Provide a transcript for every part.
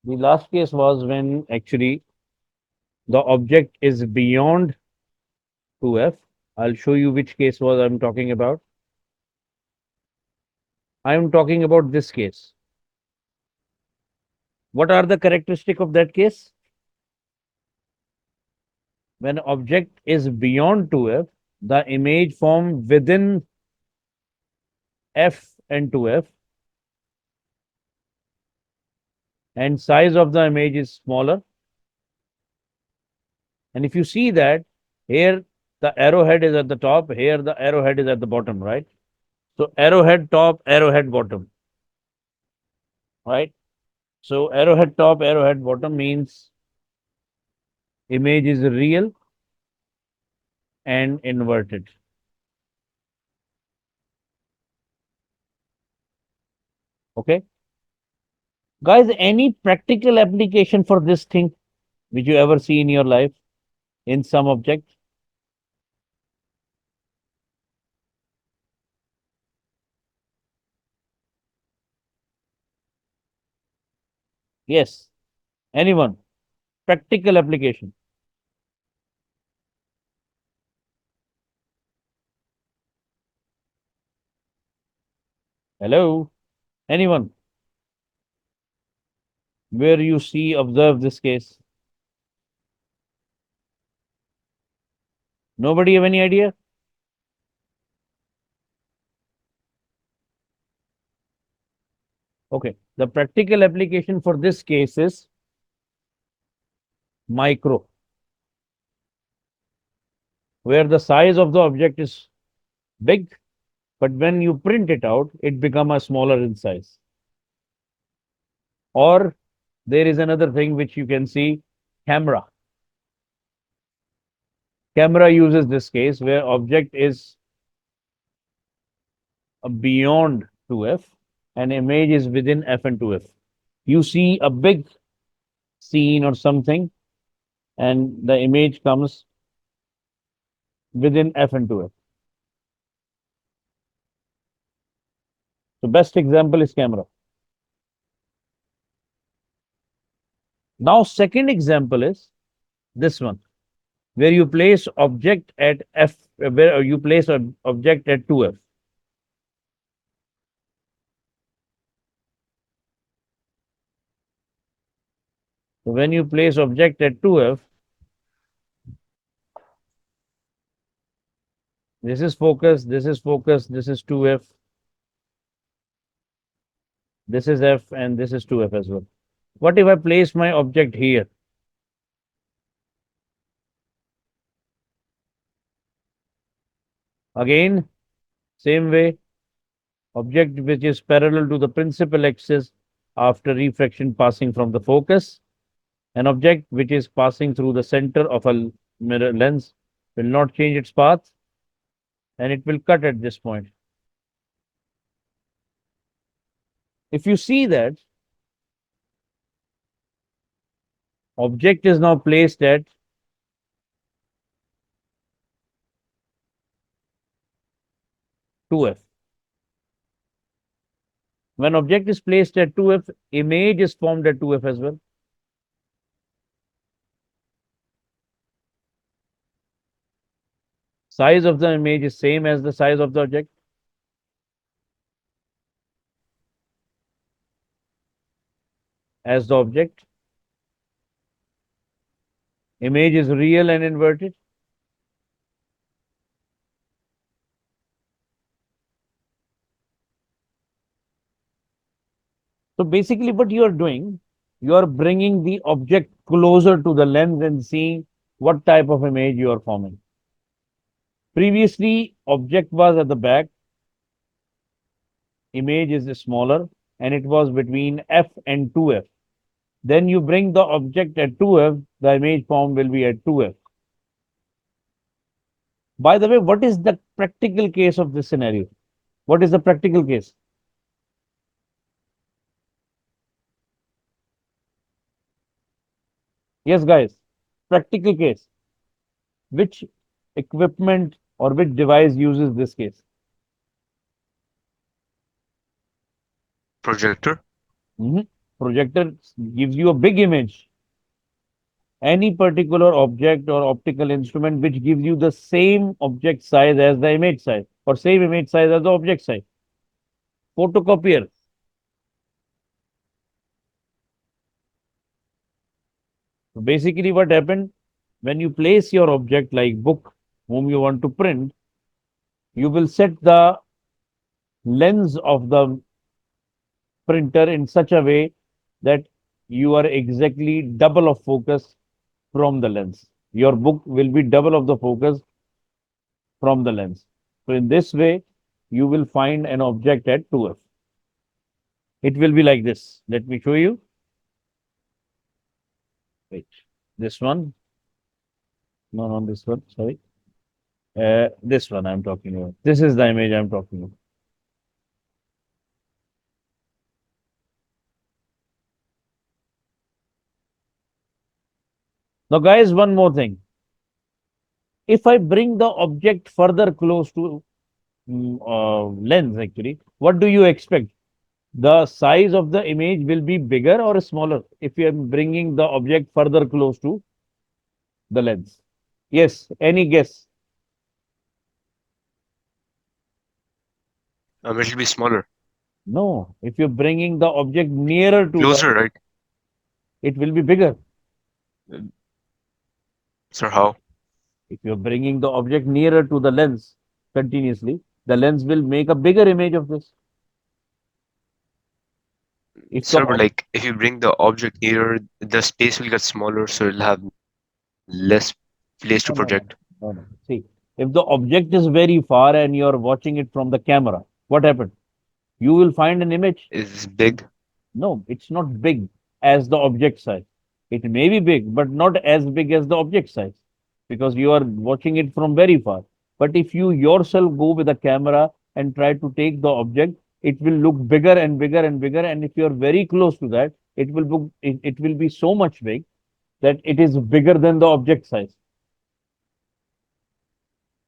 The last case was when actually the object is beyond 2f. I'll show you which case was I'm talking about. I'm talking about this case. What are the characteristics of that case? When object is beyond 2f, the image formed within f and 2f and size of the image is smaller. And if you see that here the arrowhead is at the top, here the arrowhead is at the bottom, right? So arrowhead top, arrowhead bottom, right? So arrowhead top, arrowhead bottom means image is real and inverted. Okay. Guys, any practical application for this thing which you ever see in your life in some object? Yes. Anyone? Practical application. Hello? Anyone? Where you see, observe this case? Nobody have any idea? Okay. The practical application for this case is micro, where the size of the object is big, but when you print it out, it becomes a smaller in size. Or there is another thing which you can see, camera. Camera uses this case where object is beyond 2f and image is within f and 2f. You see a big scene or something and the image comes within f and 2f. So best example is camera. Now second example is this one, where you place object at f, where you place an object at 2f. So when you place object at 2f, this is focus, this is focus, this is 2f, this is f, and this is 2f as well. What if I place my object here? Again, same way, object which is parallel to the principal axis after refraction passing from the focus. An object which is passing through the center of a mirror lens will not change its path and it will cut at this point. If you see that object is now placed at 2f. When object is placed at 2f, image is formed at 2f as well. Size of the image is same as the size of the object. As the object. Image is real and inverted. So basically what you are doing, you are bringing the object closer to the lens and seeing what type of image you are forming. Previously, object was at the back, image is smaller, and it was between f and 2f. Then you bring the object at 2f, the image form will be at 2f. By the way, what is the practical case of this scenario? What is the practical case? Yes, guys, practical case. Which equipment or which device uses this case? Projector. Mhm. Projector gives you a big image. Any particular object or optical instrument which gives you the same object size as the image size or same image size as the object size. Photocopier. So basically what happened, when you place your object like book whom you want to print, you will set the lens of the printer in such a way that you are exactly double of focus from the lens. Your book will be double of the focus from the lens. So in this way, you will find an object at 2f. It will be like this. Let me show you. Wait, this one. No, not this one. Sorry. This one I'm talking about. This is the image I'm talking about. Now, guys, one more thing. If I bring the object further close to lens, actually, what do you expect? The size of the image will be bigger or smaller if you are bringing the object further close to the lens. Yes, any guess? It will be smaller. No, if you're bringing the object nearer to the, Closer, right? it will be bigger. So how? If you're bringing the object nearer to the lens continuously, the lens will make a bigger image of this. If the Sir, but like if you bring the object nearer, the space will get smaller, so it'll have less place to no, project. no, no, no, no. See, if the object is very far and you're watching it from the camera, what happened? You will find an image. It's big. No, it's not big as the object size. It may be big, but not as big as the object size because you are watching it from very far. But if you yourself go with a camera and try to take the object, it will look bigger and bigger and bigger. And if you are very close to that, it will be so much big that it is bigger than the object size.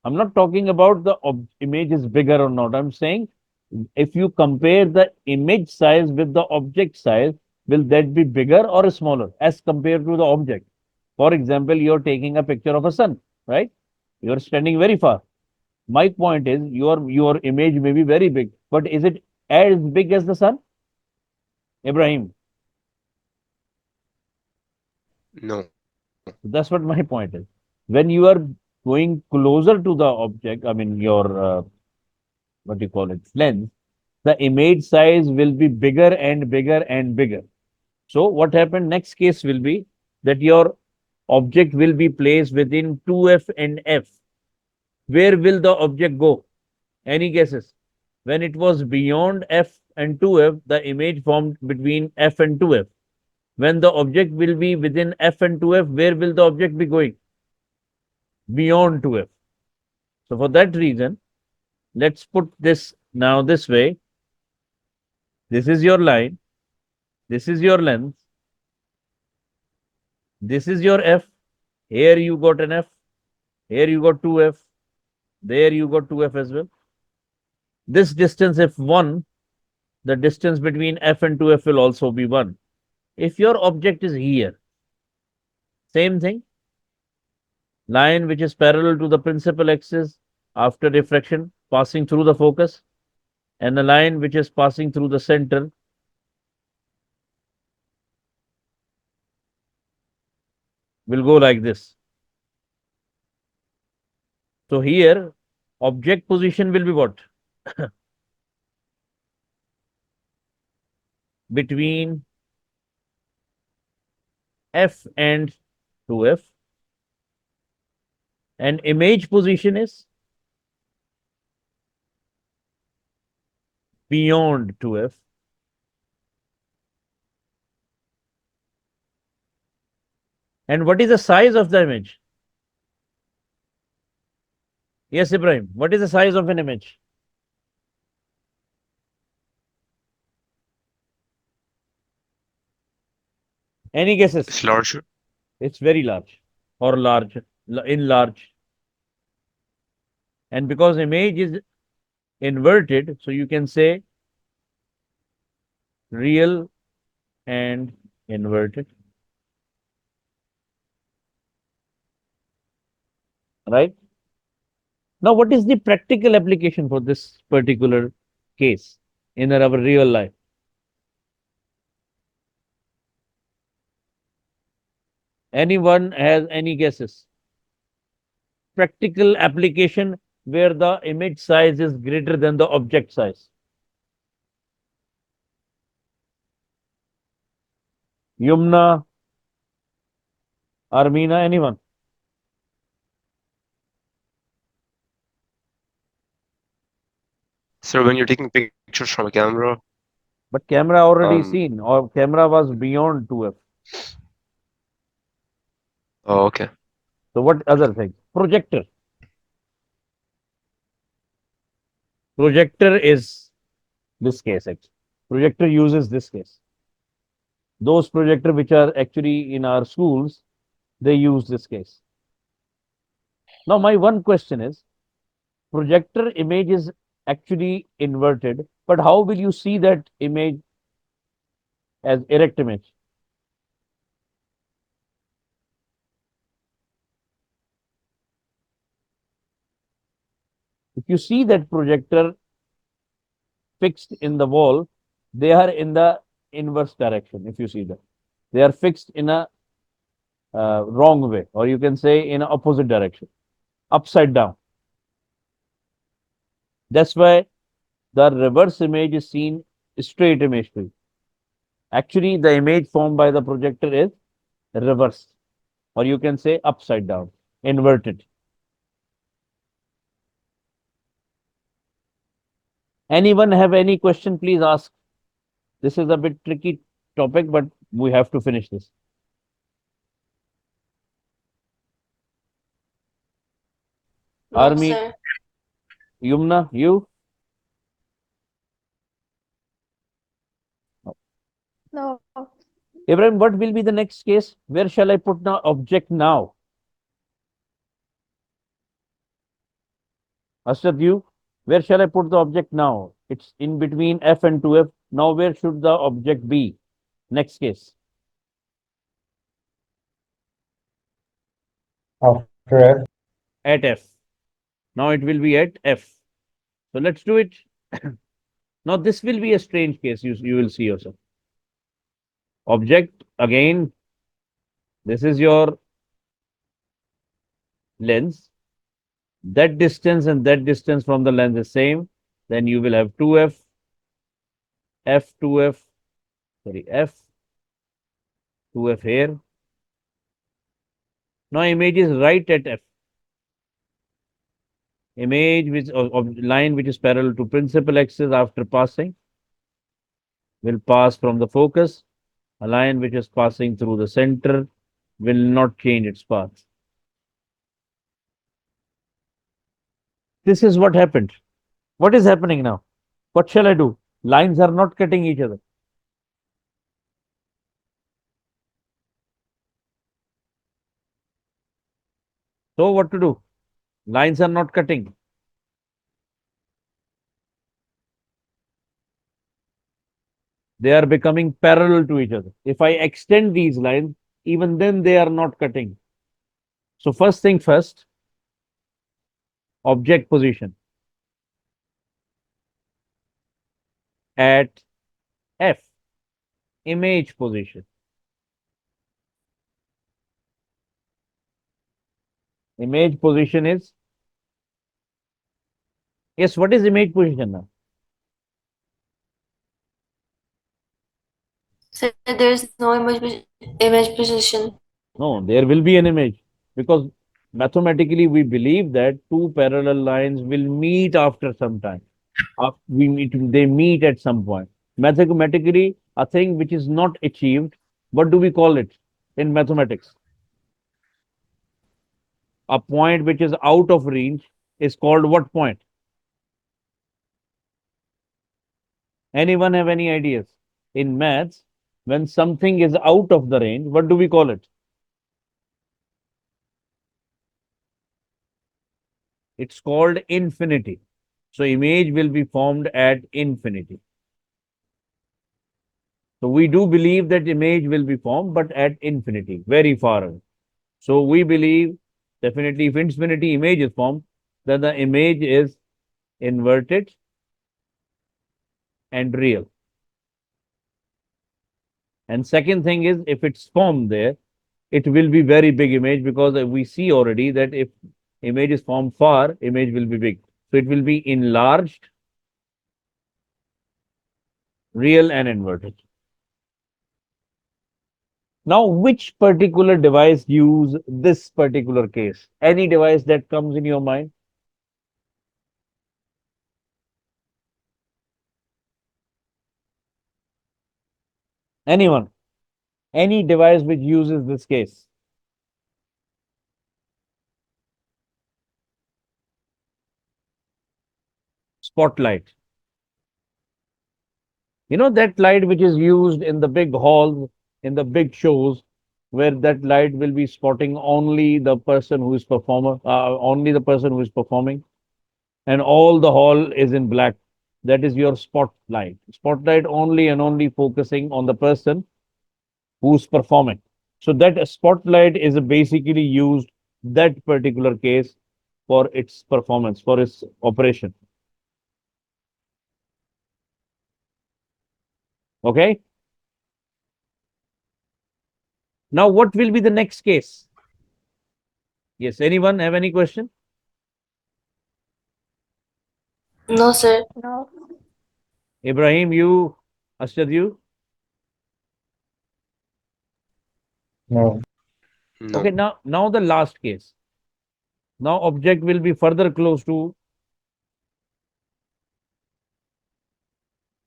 I'm not talking about the image is bigger or not. I'm saying if you compare the image size with the object size, will that be bigger or smaller as compared to the object? For example, you're taking a picture of a sun, right? You're standing very far. My point is your image may be very big, but is it as big as the sun? Ibrahim. No. That's what my point is. When you are going closer to the object, I mean your what do you call it, lens, the image size will be bigger and bigger and bigger. So what happened next case will be that your object will be placed within 2f and f. Where will the object go? Any guesses? When it was beyond f and 2f, the image formed between f and 2f. When the object will be within f and 2f, where will the object be going? Beyond 2f. So for that reason, let's put this now this way. This is your line. This is your length. This is your f. Here you got an f. Here you got 2f. There you got 2f as well. This distance f1, the distance between f and 2f will also be 1. If your object is here, same thing. Line which is parallel to the principal axis after refraction passing through the focus, and a line which is passing through the center will go like this. So here, object position will be what? Between f and 2f, and image position is beyond 2f. And what is the size of the image? Yes, Ibrahim. What is the size of an image? Any guesses? It's larger. It's very large or large, in large. And because image is inverted, so you can say real and inverted, right? Now, what is the practical application for this particular case in our real life? Anyone has any guesses? Practical application where the image size is greater than the object size. Yumna, Armina, anyone? So when you're taking pictures from a camera, But camera already um, seen, or camera was beyond 2f. oh, okay. So what other thing? Projector. Projector is this case actually. Projector uses this case. Those projector which are actually in our schools, they use this case. Now my one question is, projector image is actually inverted, but how will you see that image as erect image? If you see that projector fixed in the wall, they are in the inverse direction. If you see that, they are fixed in a wrong way, or you can say in an opposite direction, upside down. That's why the reverse image is seen straight image to you. Actually, the image formed by the projector is reversed, or you can say upside down, inverted. Anyone have any question? Please ask. This is a bit tricky topic, but we have to finish this. No, Army, sir. Yumna, you? No. Ibrahim, what will be the next case? Where shall I put now object now? Asad, you? Where shall I put the object now? It's in between F and 2F. Now, where should the object be? Next case. After F. At F. Now, it will be at F. So, let's do it. Now, this will be a strange case. You will see yourself. Object, again, this is your lens. That distance and that distance from the lens is same. Then you will have 2F, F2F, sorry, F, 2F here. Now, image is right at F. Image which of line which is parallel to principal axis after passing will pass from the focus. A line which is passing through the center will not change its path. This is what happened. What is happening now? What shall I do? Lines are not cutting each other. So what to do? Lines are not cutting. They are becoming parallel to each other. If I extend these lines, even then they are not cutting. So first thing first, object position at F, image position. Image position is, yes, what is image position now? Sir, there's no image position. No, there will be an image because mathematically we believe that two parallel lines will meet after some time. They meet at some point. Mathematically, a thing which is not achieved, what do we call it in mathematics? A point which is out of range is called what point? Anyone have any ideas? In maths, when something is out of the range, what do we call it? It's called infinity. So image will be formed at infinity. So we do believe that image will be formed, but at infinity, very far away. So we believe definitely if infinity image is formed, then the image is inverted and real. And second thing is if it's formed there, it will be very big image because we see already that if image is formed far, image will be big. So it will be enlarged, real and inverted. Now, which particular device use this particular case? Any device that comes in your mind? Anyone? Any device which uses this case? Spotlight. You know that light which is used in the big halls, in the big shows, where that light will be spotting only the person who is only the person who is performing, and all the hall is in black. That is your spotlight. Spotlight only and only focusing on the person who's performing. So that spotlight is basically used that particular case for its performance, for its operation. Okay. Now, what will be the next case? Yes. Anyone have any question? No, sir. Ibrahim, you, Asjad, you. No. No. Okay. Now the last case. Now object will be further close to.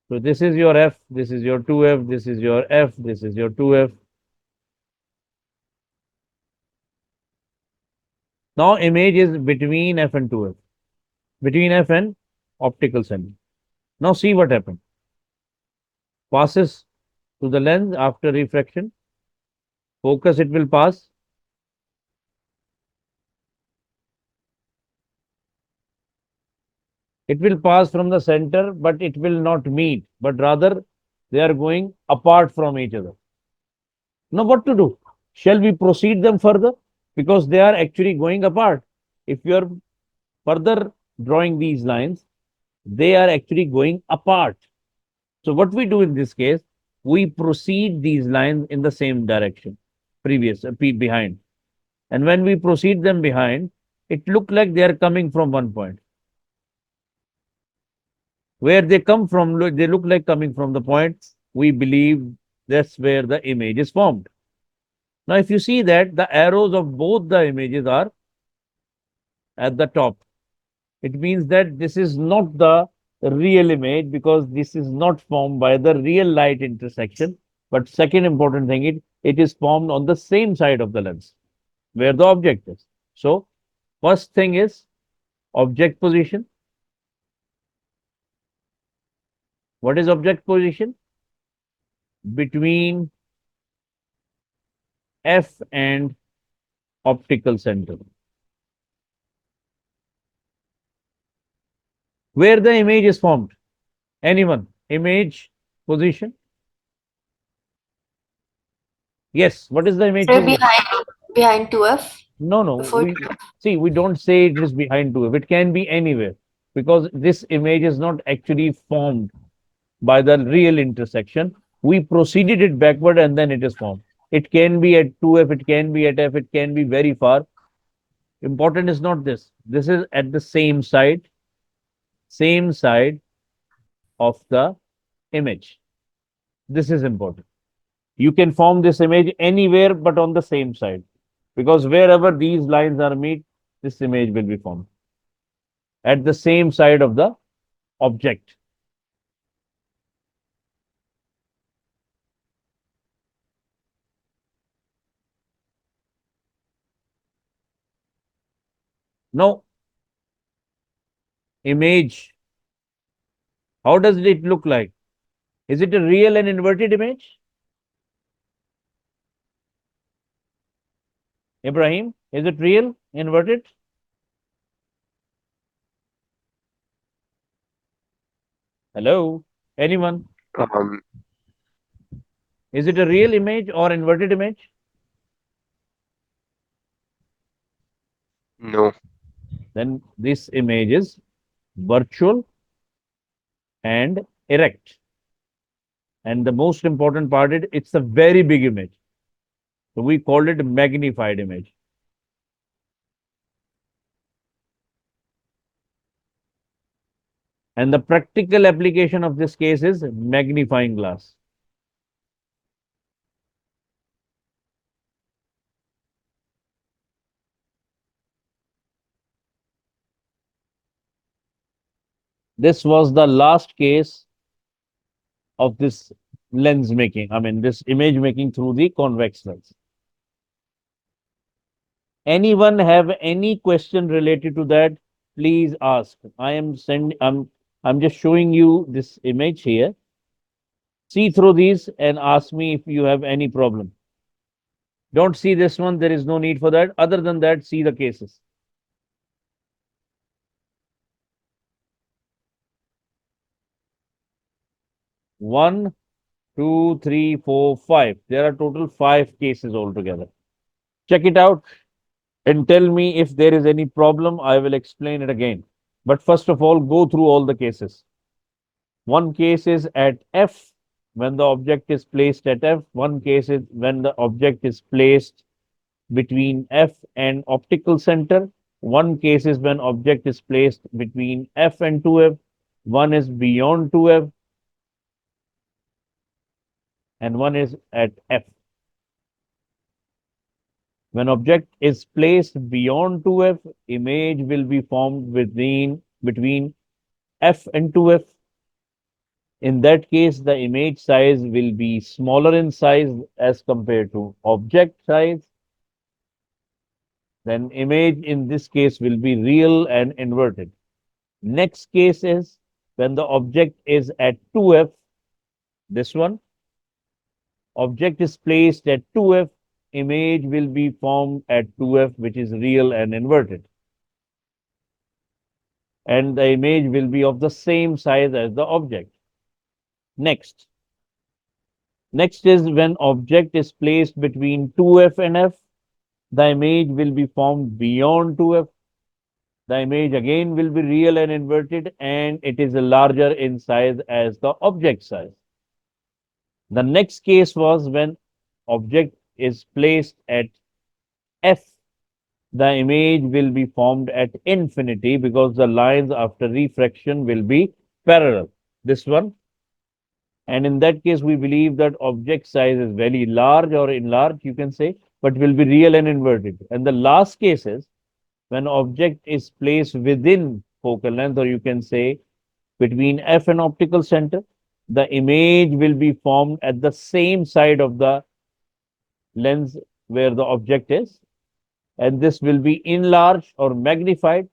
So this is your F. This is your 2F. This is your F. This is your 2F. Now image is between F and 2F. Between F and optical center. Now see what happened. Passes to the lens after refraction. Focus it will pass. It will pass from the center, but it will not meet, but rather they are going apart from each other. Now what to do? Shall we proceed them further? Because they are actually going apart. If you are further drawing these lines, they are actually going apart. So what we do in this case, we proceed these lines in the same direction, behind. And when we proceed them behind, it look like they are coming from one point. Where they come from, they look like coming from the point we believe that's where the image is formed. Now, if you see that the arrows of both the images are at the top, it means that this is not the real image because this is not formed by the real light intersection. But second important thing, it is formed on the same side of the lens where the object is. So, first thing is object position. What is object position? Between F and optical center. Where the image is formed. Anyone? Image position? Yes. What is the image Sir, position? behind 2F. No. Before We don't say it is behind 2F. It can be anywhere because this image is not actually formed by the real intersection. We proceeded it backward and then it is formed. It can be at 2F, it can be at F, it can be very far. Important is not this. This is at the same side of the image. This is important. You can form this image anywhere but on the same side because wherever these lines are meet, this image will be formed at the same side of the object. Now, image, how does it look like? Is it a real and inverted image? Ibrahim, is it real, inverted? Hello? Anyone? Um, Is it a real image or inverted image? No. Then this image is virtual and erect. And the most important part is it's a very big image. So we called it magnified image. And the practical application of this case is magnifying glass. This was the last case of this lens making, this image making through the convex lens. Anyone have any question related to that? Please ask. I'm just showing you this image here. See through these and ask me if you have any problem. Don't see this one. There is no need for that. Other than that, see the cases. One, two, three, four, five. There are total 5 cases altogether. Check it out and tell me if there is any problem. I will explain it again. But first of all, go through all the cases. One case is at F when the object is placed at F. One case is when the object is placed between F and optical center. One case is when object is placed between F and 2F. One is beyond 2F. And one is at F. When object is placed beyond 2F, image will be formed between F and 2F. In that case, the image size will be smaller in size as compared to object size. Then image in this case will be real and inverted. Next case is when the object is at 2F, this one. Object is placed at 2F, image will be formed at 2F, which is real and inverted. And the image will be of the same size as the object. Next is when object is placed between 2F and F, the image will be formed beyond 2F. The image again will be real and inverted, and it is larger in size as the object size. The next case was when object is placed at F, the image will be formed at infinity because the lines after refraction will be parallel. This one. And in that case, we believe that object size is very large or enlarged, you can say, but will be real and inverted. And the last case is when object is placed within focal length, or you can say between F and optical center, the image will be formed at the same side of the lens where the object is. And this will be enlarged or magnified,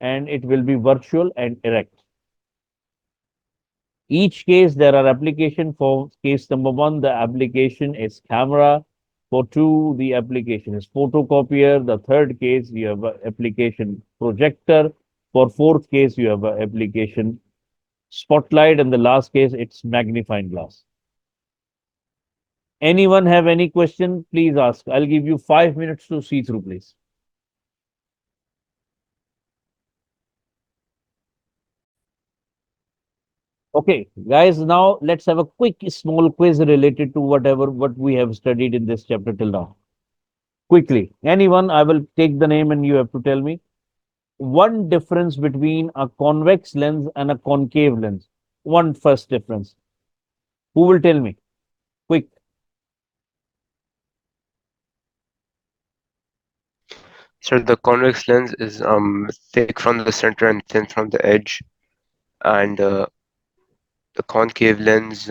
and it will be virtual and erect. Each case, there are application. For case number 1, the application is camera. For 2, the application is photocopier. The third case, you have application projector. For fourth case, you have application spotlight. And the last case, it's magnifying glass. Anyone have any question? Please ask. I'll give you 5 minutes to see through, please. Okay, guys, now let's have a quick small quiz related to what we have studied in this chapter till now. Quickly, anyone, I will take the name and you have to tell me one difference between a convex lens and a concave lens. One first difference. Who will tell me? Quick. Sir, the convex lens is thick from the center and thin from the edge, and the concave lens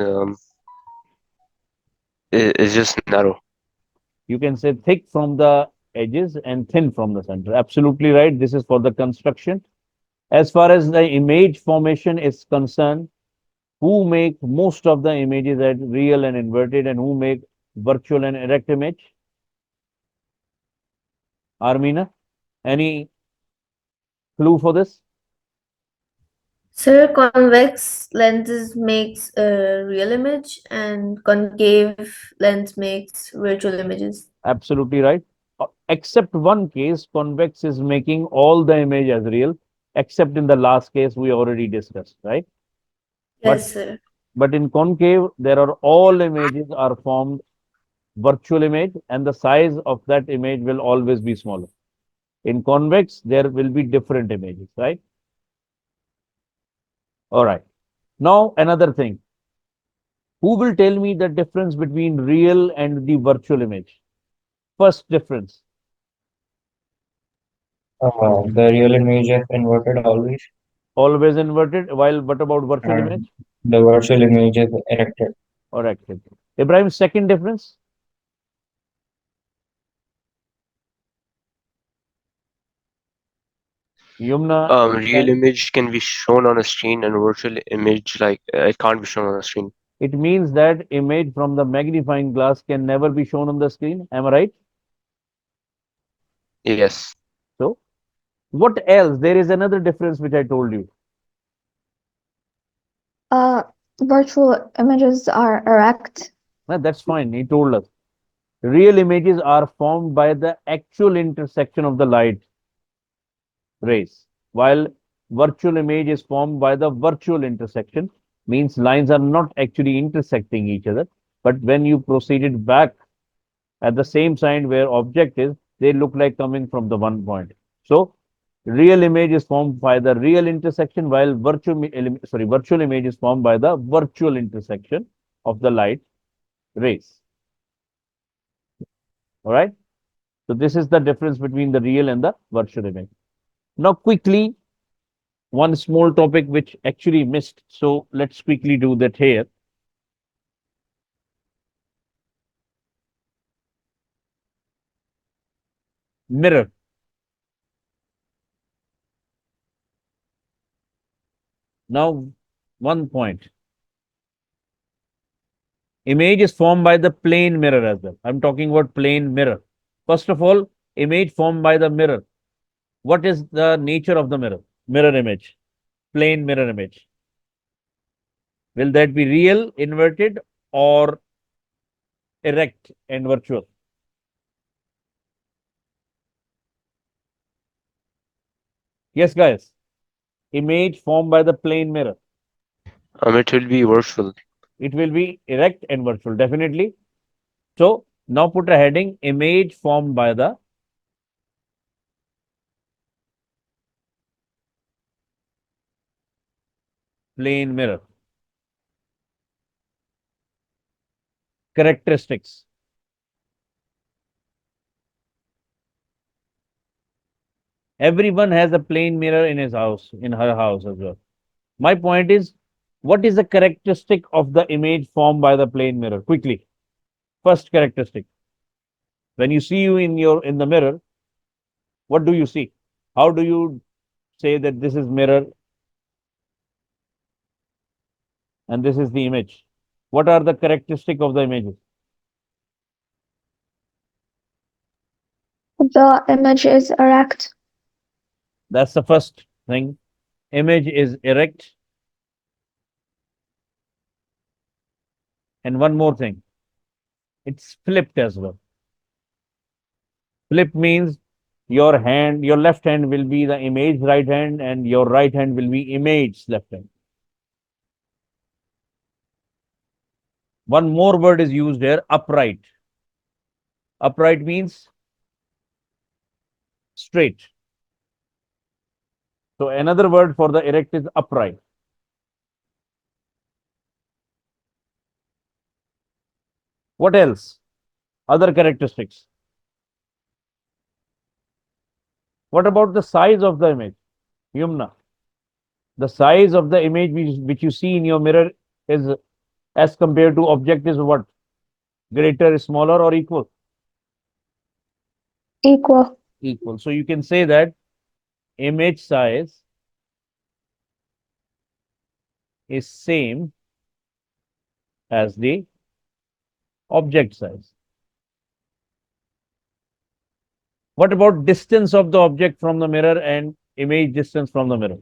is just narrow. You can say thick from the edges and thin from the center. Absolutely right. This is for the construction. As far as the image formation is concerned, who make most of the images at real and inverted, and who make virtual and erect image? Armina, any clue for this? Sir, convex lenses makes a real image and concave lens makes virtual images. Absolutely right. Except one case, convex is making all the image as real, except in the last case we already discussed, right? But Yes, sir. but in concave, there are all images are formed virtual image, and the size of that image will always be smaller. In convex, there will be different images, right? All right. Now another thing. Who will tell me the difference between real and the virtual image? First difference. The real image is inverted always. Always inverted. While what about virtual And image? the virtual image is erected. Or active. Ibrahim, second difference. Yumna, Real image can be shown on a screen, and virtual image, like it can't be shown on a screen. it means that image from the magnifying glass can never be shown on the screen. Am I right? Yes. So, what else? There is another difference which I told you. Uh, Virtual images are erect. Now, that's fine. He told us. Real images are formed by the actual intersection of the light rays, while virtual image is formed by the virtual intersection. Means lines are not actually intersecting each other, but when you proceeded back at the same side where object is, they look like coming from the one point. So, real image is formed by the real intersection, while virtual image is formed by the virtual intersection of the light rays. All right. So this is the difference between the real and the virtual image. Now, quickly, one small topic which actually missed. So let's quickly do that here. Mirror. Now, one point. Image is formed by the plane mirror as well. I'm talking about plane mirror. First of all, image formed by the mirror. What is the nature of the mirror? Mirror image, plane mirror image. Will that be real, inverted, or erect and virtual? Yes, guys. Image formed by the plane mirror. It will be virtual. It will be erect and virtual, definitely. So now put a heading, image formed by the plane mirror. Characteristics. Everyone has a plane mirror in his house, in her house as well. My point is, what is the characteristic of the image formed by the plane mirror? Quickly. First characteristic. When you see you in the mirror, what do you see? How do you say that this is mirror and this is the image? What are the characteristic of the images? The image is erect. That's the first thing. Image is erect. And one more thing, it's flipped as well. Flip means your left hand will be the image right hand, and your right hand will be image left hand. One more word is used here, upright. Upright means straight. So another word for the erect is upright. What else? Other characteristics. What about the size of the image? Yumna. The size of the image which you see in your mirror is as compared to object is what? Greater, smaller, or equal? Equal. Equal. So you can say that image size is same as the object size. What about distance of the object from the mirror and image distance from the mirror?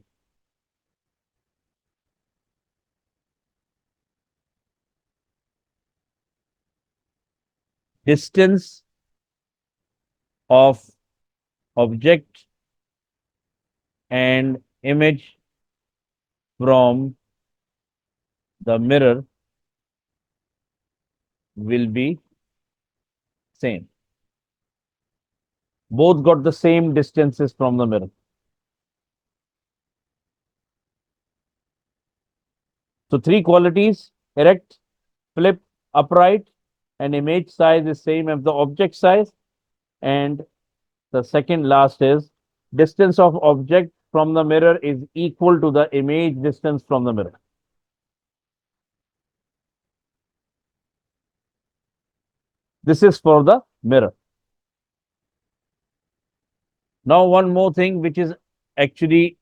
distance of object and image from the mirror will be same. Both got the same distances from the mirror. So three qualities: erect, flip, upright, and image size is same as the object size. And the second last is distance of object from the mirror is equal to the image distance from the mirror. This is for the mirror. Now, one more thing, which is actually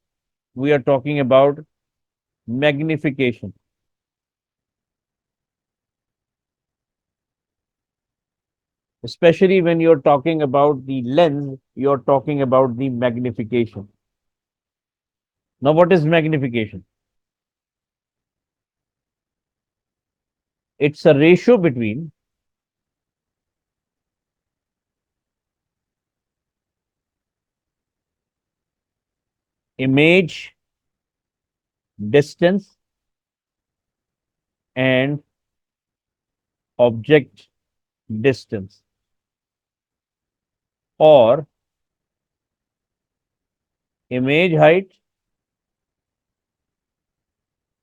we are talking about magnification. Especially when you're talking about the lens, you're talking about the magnification. Now, what is magnification? It's a ratio between image distance and object distance, or image height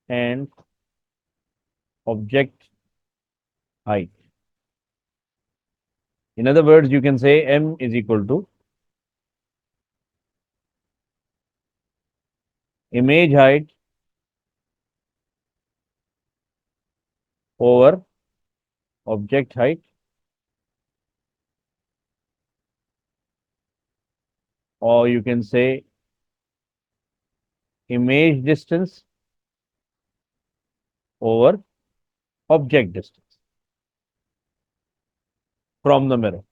and object height. In other words, you can say M is equal to image height over object height, or you can say image distance over object distance from the mirror.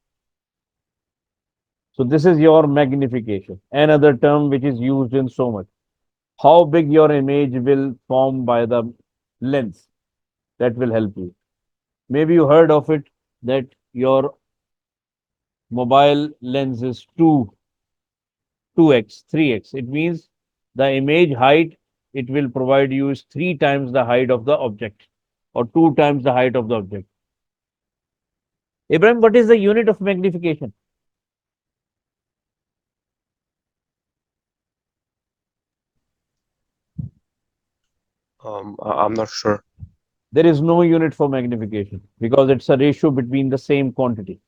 So this is your magnification, another term which is used in so much. How big your image will form by the lens, that will help you. Maybe you heard of it that your mobile lens is 2x, 3x. It means the image height it will provide you is 3 times the height of the object or 2 times the height of the object. Ibrahim, what is the unit of magnification? I'm not sure. There is no unit for magnification because it's a ratio between the same quantity.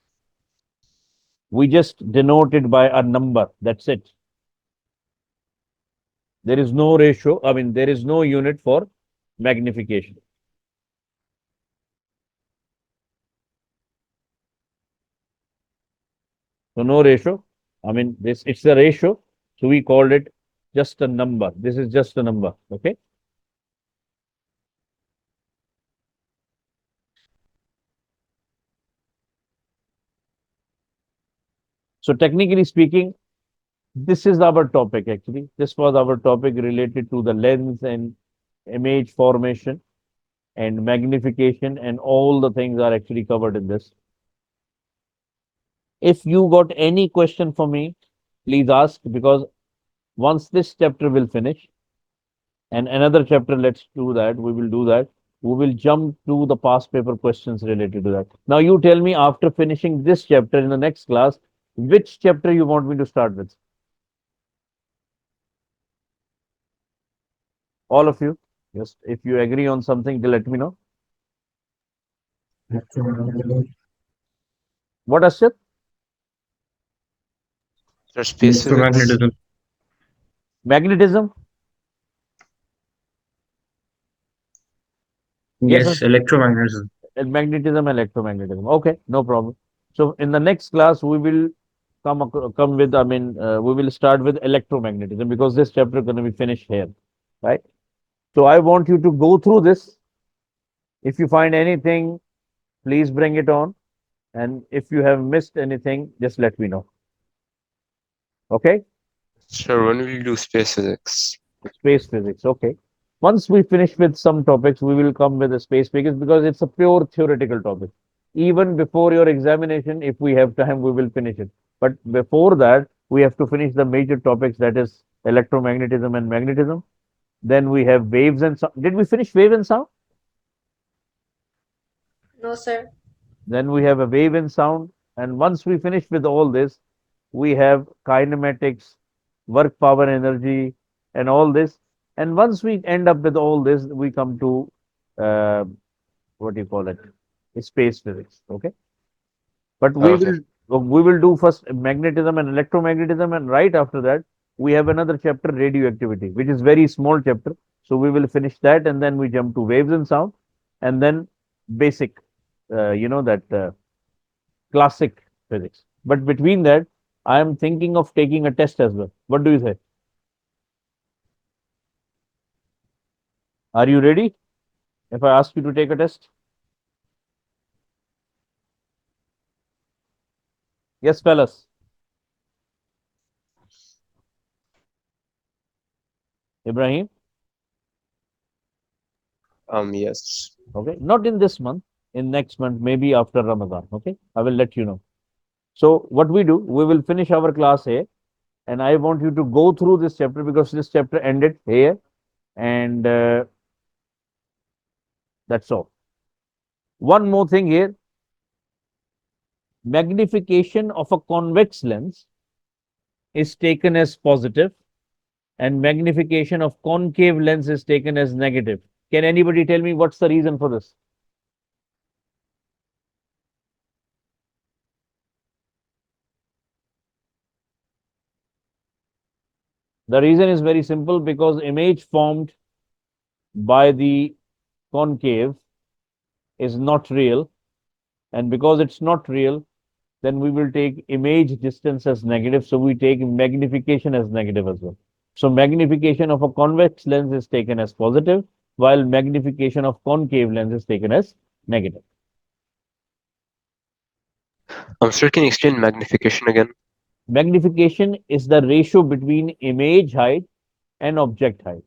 We just denote it by a number. That's it. There is no ratio. I mean, there is no unit for magnification. So no ratio. I mean, it's a ratio. So we called it just a number. This is just a number. Okay. So technically speaking, this is our topic actually. This was our topic related to the lens and image formation and magnification, and all the things are actually covered in this. If you got any question for me, please ask, because once this chapter will finish and another chapter, let's do that. We will do that. We will jump to the past paper questions related to that. Now you tell me, after finishing this chapter in the next class, which chapter you want me to start with? All of you. Yes. If you agree on something, let me know. What, Ashit? There's space physics. Electromagnetism. Magnetism? Yes, Yes, electromagnetism. magnetism, electromagnetism. Okay, no problem. So in the next class, we will come with, I mean, we will start with electromagnetism because this chapter is going to be finished here, right? So I want you to go through this. If you find anything, please bring it on. And if you have missed anything, just let me know. Okay? Sure, when will you do space physics? Space physics. Okay. Once we finish with some topics, we will come with the space physics because it's a pure theoretical topic. even before your examination. If we have time, we will finish it. But before that, we have to finish the major topics, that is electromagnetism and magnetism. Then we have waves and sound. Did we finish wave and sound? No, sir. Then we have a wave and sound. And once we finish with all this, we have kinematics, work, power, energy, and all this. And once we end up with all this, we come to uh, what do you call it? Space physics. Okay. But Okay. we will do first magnetism and electromagnetism, and right after that we have another chapter, radioactivity, which is very small chapter. So we will finish that, and then we jump to waves and sound, and then basic, that classic physics. But between that, I am thinking of taking a test as well. What do you say? Are you ready? If I ask you to take a test? Yes, fellas. Ibrahim? Yes. Okay. Not in this month, in next month, maybe after Ramadan. Okay. I will let you know. So what we do, we will finish our class here, and I want you to go through this chapter because this chapter ended here, and that's all. One more thing here, magnification of a convex lens is taken as positive, and magnification of concave lens is taken as negative. Can anybody tell me what's the reason for this? The reason is very simple, because image formed by the concave is not real, and because it's not real, then we will take image distance as negative, so we take magnification as negative as well. So magnification of a convex lens is taken as positive, while magnification of concave lens is taken as negative. Sir, can you explain magnification again? Magnification is the ratio between image height and object height.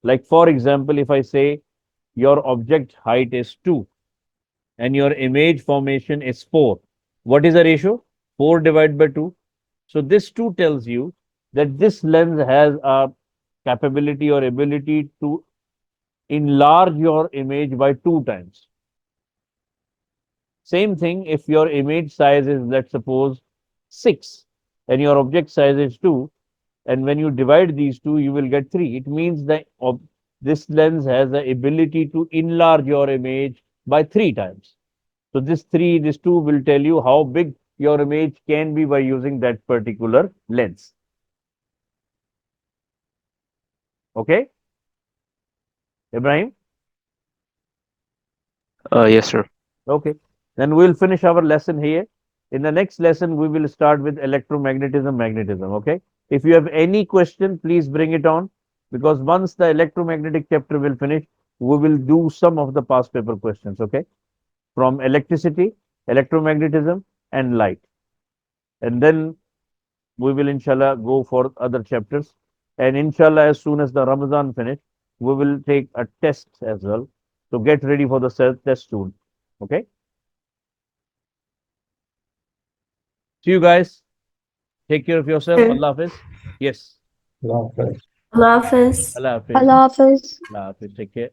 Like for example, if I say your object height is 2 and your image formation is 4, what is the ratio? 4 divided by 2. So this 2 tells you that this lens has a capability or ability to enlarge your image by 2 times. Same thing if your image size is, let's suppose, 6 and your object size is 2, and when you divide these two, you will get 3. It means that this lens has the ability to enlarge your image by 3 times. So this 2 will tell you how big your image can be by using that particular lens. Okay, Ibrahim? Yes, sir. Okay, then we'll finish our lesson here. In the next lesson, we will start with electromagnetism, magnetism. Okay, if you have any question, please bring it on, because once the electromagnetic chapter will finish, we will do some of the past paper questions. Okay, from electricity, electromagnetism, and light, and then we will inshallah go for other chapters, and inshallah as soon as the Ramadan finish, we will take a test as well. So get ready for the test soon. Okay, see you guys. Take care of yourself. Sure. Allah Hafiz. Yes. Allah Hafiz. Allah Hafiz. Allah Hafiz. Allah Hafiz. Allah Hafiz. Take care.